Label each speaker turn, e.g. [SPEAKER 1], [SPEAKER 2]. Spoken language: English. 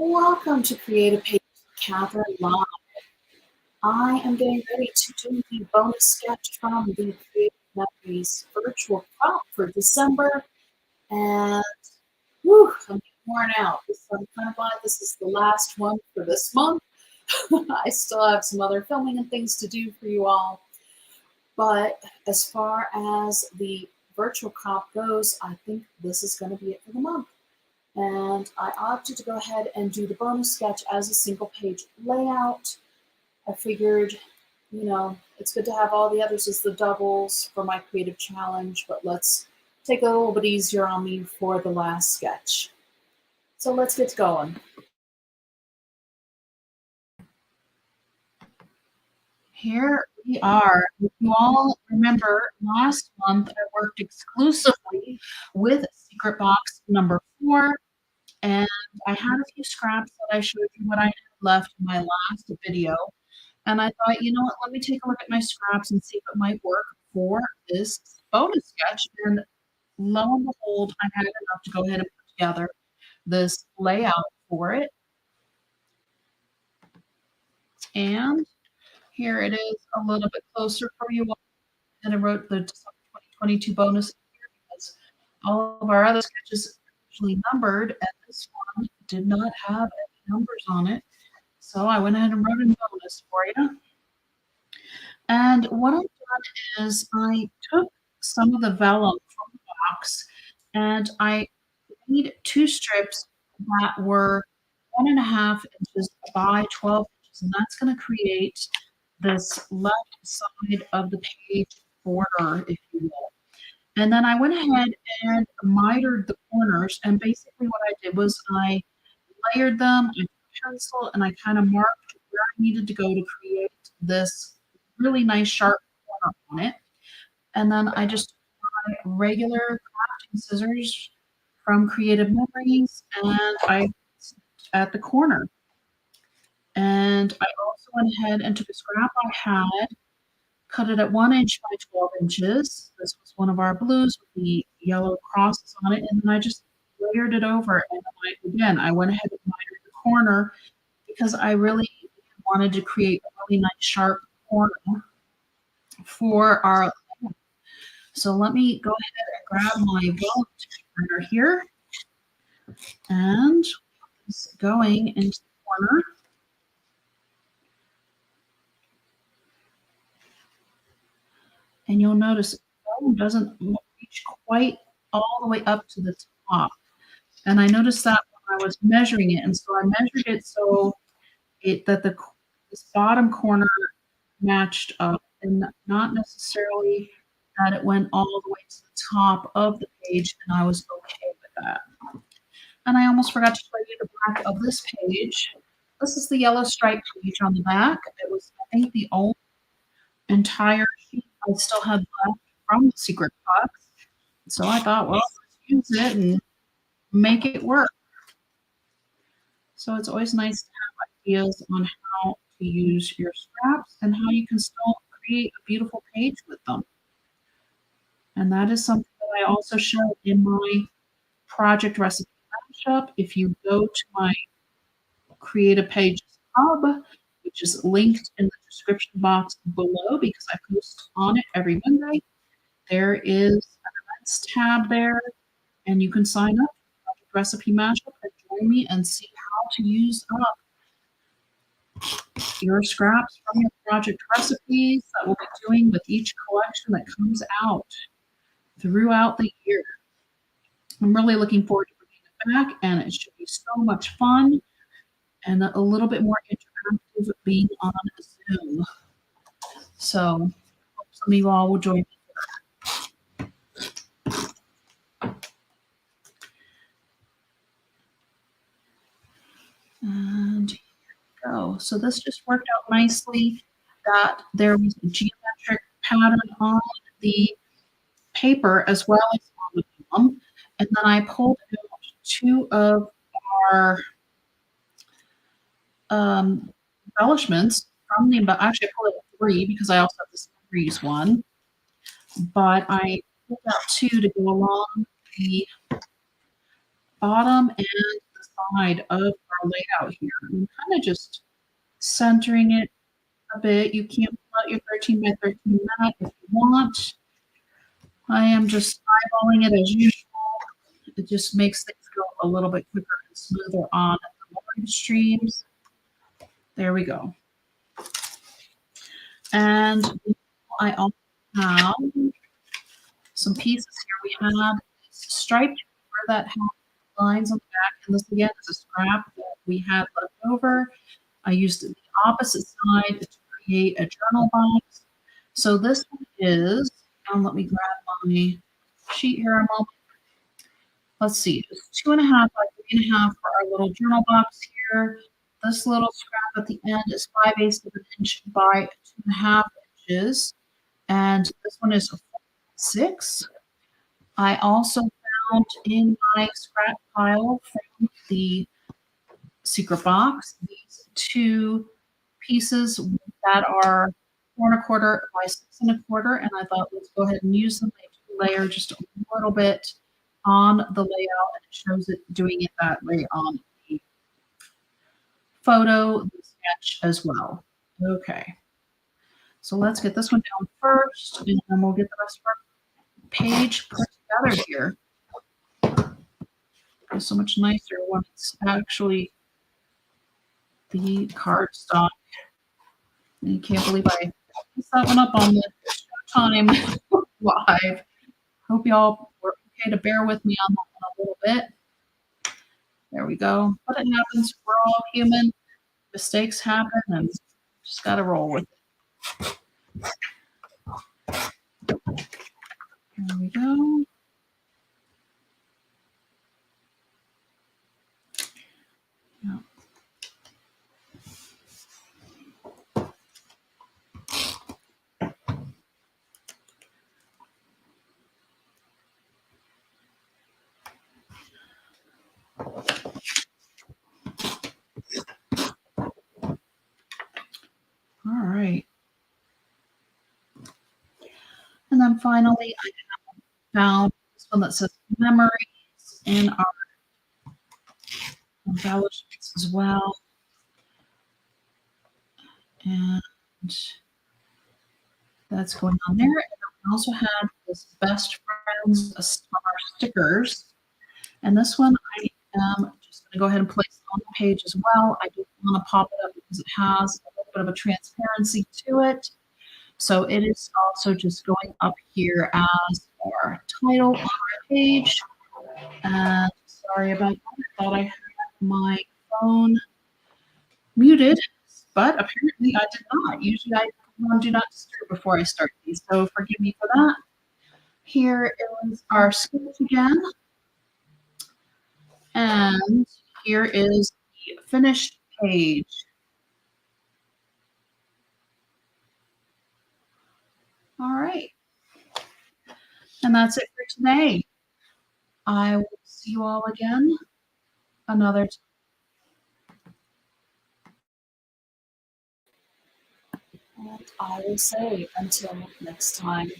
[SPEAKER 1] Welcome to Create a Page with Catherine Live. I am getting ready to do the bonus sketch from the Creative Memories virtual prompt for December, and whew, I'm worn out. I'm kind of glad this is the last one for this month. I still have some other filming and things to do for you all, but as far as the virtual prompt goes, I think this is going to be it for the month. And I opted to go ahead and do the bonus sketch as a single page layout. I figured, it's good to have all the others as the doubles for my creative challenge, but let's take it a little bit easier on me for the last sketch. So let's get going. Here we are. If you all remember, last month I worked exclusively with secret box number 4. And I had a few scraps that I showed you what I had left in my last video. And I thought, you know what, let me take a look at my scraps and see if it might work for this bonus sketch. And lo and behold, I had enough to go ahead and put together this layout for it. And here it is a little bit closer for you all. And I wrote the December 2022 bonus here because all of our other sketches are usually numbered, and this one did not have any numbers on it. So I went ahead and wrote a bonus for you. And what I've done is I took some of the vellum from the box and I made 2 strips that were 1.5 inches by 12 inches, and that's going to create this left side of the page border, if you will. And then I went ahead and mitered the corners, and basically what I did was I layered them with pencil and I kind of marked where I needed to go to create this really nice sharp corner on it. And then I just took my regular crafting scissors from Creative Memories and I at the corner. And I also went ahead and took a scrap I had, cut it at 1 inch by 12 inches. This was one of our blues with the yellow crosses on it. And then I just layered it over. And again, I went ahead and mitered the corner because I really wanted to create a really nice sharp corner for our layout. So let me go ahead and grab my vellum printer here and it's going into the corner. And you'll notice the vellum doesn't reach quite all the way up to the top. And I noticed that when I was measuring it. And so I measured it so that this bottom corner matched up and not necessarily that it went all the way to the top of the page, and I was okay with that. And I almost forgot to show you the back of this page. This is the yellow stripe page on the back. It was, I think, the only entire sheet I still had left from the secret box. So I thought, well, let's use it and make it work. So it's always nice to have ideas on how to use your scraps and how you can still create a beautiful page with them. And that is something that I also showed in my project recipe mashup. If you go to my Creative Pages hub, which is linked in the description box below because I post on it every Monday, there is an events tab there, and you can sign up for Project Recipe Mashup and join me and see how to use up your scraps from your project recipes that we'll be doing with each collection that comes out throughout the year. I'm really looking forward to bringing it back, and it should be so much fun and a little bit more interactive being on Zoom. So hope some of you all will join me. And here we go. So this just worked out nicely that there was a geometric pattern on the paper as well as on the vellum. And then I pulled out 2 of our embellishments from the, actually I pulled out 3 because I also have this Breeze one, but I pulled out 2 to go along the bottom and the side of our layout here. I'm kinda just centering it a bit. You can pull out your 13 by 13 mat if you want. I am just eyeballing it as usual. It just makes things go a little bit quicker and smoother on the live streams. There we go. And I also have some pieces here. We had striped paper that had lines on the back, and this again is a scrap that we had left over. I used the opposite side to create a journal box. So this one is, let me grab my sheet here a moment. Let's see, it's 2.5 by 3.5 for our little journal box here. This little scrap at the end is 5/8 of an inch by 2.5 inches. And this one is 6. I also found in my scrap pile from the secret box these 2 pieces that are 4 1/4 by 6 1/4, and I thought let's go ahead and use them. They layer just a little bit on the layout, and it shows it doing it that way on the photo, the sketch as well. Okay, so let's get this one down first, and then we'll get the rest of our page put together here. It's so much nicer when it's actually the cardstock. I can't believe I messed that one up on the time live. Hope y'all were okay to bear with me on that one a little bit. There we go. But it happens. We're all human. Mistakes happen, and just got to roll with it. There we go. Yeah. All right. And then finally, I found this one that says memories in our embellishments as well. And that's going on there. And we also have this best friends star stickers. And this one I am just going to go ahead and place on the page as well. I do want to pop it up because it has a little bit of a transparency to it. So it is also just going up here as our title on our page. And sorry about that. I thought I had my phone muted, but apparently I did not. Usually I put on do not disturb before I start these, so forgive me for that. Here is our sketch again. And here is the finished page. All right. And that's it for today. I will see you all again another time. And I will say until next time.